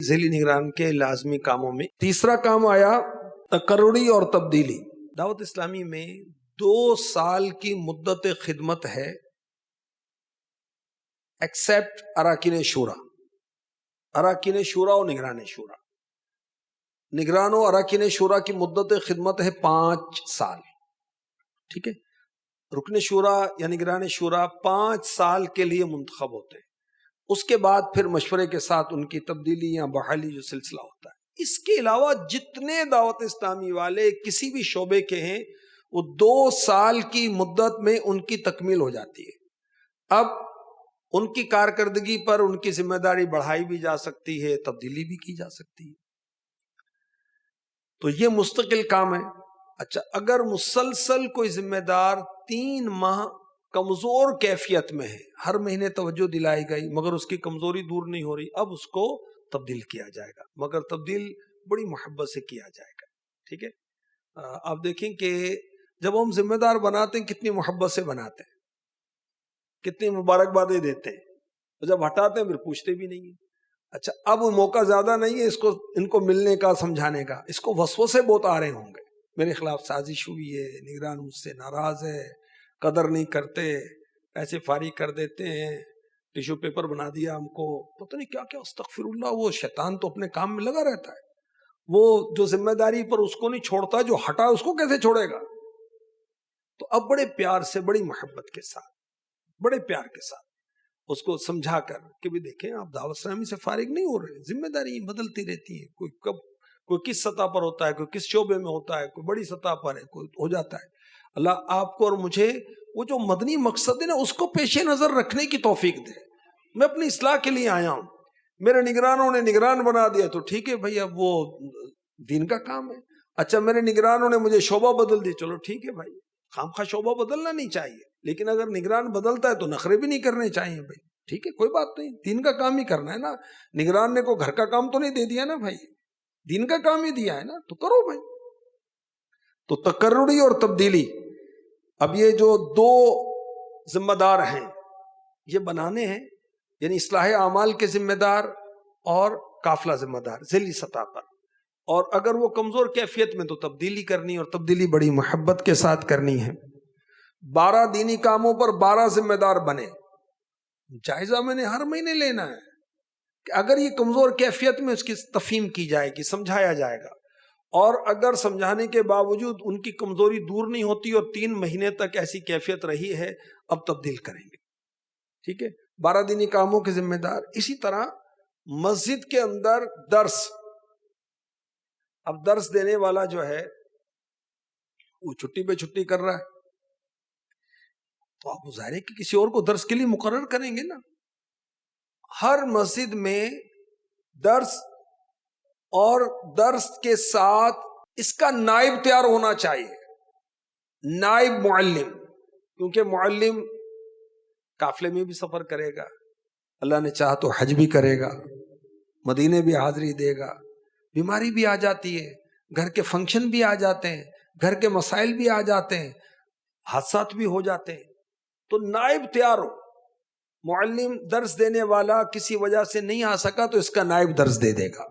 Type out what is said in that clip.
ذیلی نگران کے لازمی کاموں میں تیسرا کام آیا تقرری اور تبدیلی۔ دعوت اسلامی میں 2 سال کی مدت خدمت ہے ایکسیپٹ اراکین شورا، اراکین شورا اور نگران شورا۔ نگران و اراکین شورا کی مدت خدمت ہے 5 سال، ٹھیک ہے۔ رکن شورا یا نگران شورا 5 سال کے لیے منتخب ہوتے ہیں، اس کے بعد پھر مشورے کے ساتھ ان کی تبدیلی یا بحالی جو سلسلہ ہوتا ہے۔ اس کے علاوہ جتنے دعوت اسلامی والے کسی بھی شعبے کے ہیں وہ 2 سال کی مدت میں ان کی تکمیل ہو جاتی ہے۔ اب ان کی کارکردگی پر ان کی ذمہ داری بڑھائی بھی جا سکتی ہے، تبدیلی بھی کی جا سکتی ہے، تو یہ مستقل کام ہے۔ اچھا، اگر مسلسل کوئی ذمہ دار 3 ماہ کمزور کیفیت میں ہے، ہر مہینے توجہ دلائی گئی مگر اس کی کمزوری دور نہیں ہو رہی، اب اس کو تبدیل کیا جائے گا، مگر تبدیل بڑی محبت سے کیا جائے گا، ٹھیک ہے۔ آپ دیکھیں کہ جب ہم ذمہ دار بناتے ہیں کتنی محبت سے بناتے ہیں، کتنی مبارکبادیں دیتے ہیں، اور جب ہٹاتے ہیں پھر پوچھتے بھی نہیں ہیں۔ اچھا، اب موقع زیادہ نہیں ہے ان کو ملنے کا، سمجھانے کا، اس کو وسوسے بہت آ رہے ہوں گے، میرے خلاف سازش ہوئی ہے، نگران مجھ سے ناراض ہے، قدر نہیں کرتے، ایسے فارغ کر دیتے ہیں، ٹیشو پیپر بنا دیا ہم کو، پتہ نہیں کیا کیا، استغفر اللہ۔ وہ شیطان تو اپنے کام میں لگا رہتا ہے، وہ جو ذمہ داری پر اس کو نہیں چھوڑتا، جو ہٹا اس کو کیسے چھوڑے گا؟ تو اب بڑے پیار سے، بڑی محبت کے ساتھ، بڑے پیار کے ساتھ اس کو سمجھا کر کہ بھی دیکھیں آپ دعوت اسلامی سے فارغ نہیں ہو رہے، ذمہ داری بدلتی رہتی ہے، کوئی کس سطح پر ہوتا ہے، کوئی کس شعبے میں ہوتا ہے، کوئی بڑی سطح پر ہے، کوئی ہو جاتا ہے۔ اللہ آپ کو اور مجھے وہ جو مدنی مقصد ہے نا اس کو پیش نظر رکھنے کی توفیق دے۔ میں اپنی اصلاح کے لیے آیا ہوں، میرے نگرانوں نے نگران بنا دیا تو ٹھیک ہے بھائی، اب وہ دین کا کام ہے۔ اچھا، میرے نگرانوں نے مجھے شعبہ بدل دی، چلو ٹھیک ہے بھائی، خامخواہ شعبہ بدلنا نہیں چاہیے، لیکن اگر نگران بدلتا ہے تو نخرے بھی نہیں کرنے چاہیے بھائی، ٹھیک ہے، کوئی بات نہیں، دین کا کام ہی کرنا ہے نا۔ نگران نے کوئی گھر کا کام تو نہیں دے دیا نا بھائی، دین کا کام ہی دیا ہے نا، تو کرو بھائی۔ تو تقرری اور تبدیلی، اب یہ جو 2 ذمہ دار ہیں یہ بنانے ہیں، یعنی اصلاح اعمال کے ذمہ دار اور قافلہ ذمہ دار ذیلی سطح پر، اور اگر وہ کمزور کیفیت میں تو تبدیلی کرنی، اور تبدیلی بڑی محبت کے ساتھ کرنی ہے۔ 12 دینی کاموں پر 12 ذمہ دار بنے، جائزہ میں نے ہر مہینے لینا ہے کہ اگر یہ کمزور کیفیت میں اس کی تفہیم کی جائے گی، سمجھایا جائے گا، اور اگر سمجھانے کے باوجود ان کی کمزوری دور نہیں ہوتی اور 3 مہینے تک ایسی کیفیت رہی ہے، اب تبدیل کریں گے، ٹھیک ہے۔ 12 دینی کاموں کے ذمہ دار۔ اسی طرح مسجد کے اندر درس، اب درس دینے والا جو ہے وہ چھٹی پہ چھٹی کر رہا ہے، تو آپ ظاہر ہے کہ کسی اور کو درس کے لیے مقرر کریں گے نا۔ ہر مسجد میں درس، اور درس کے ساتھ اس کا نائب تیار ہونا چاہیے، نائب معلم، کیونکہ معلم قافلے میں بھی سفر کرے گا، اللہ نے چاہا تو حج بھی کرے گا، مدینے بھی حاضری دے گا، بیماری بھی آ جاتی ہے، گھر کے فنکشن بھی آ جاتے ہیں، گھر کے مسائل بھی آ جاتے ہیں، حادثات بھی ہو جاتے ہیں، تو نائب تیار ہو۔ معلم درس دینے والا کسی وجہ سے نہیں آ سکا تو اس کا نائب درس دے دے گا۔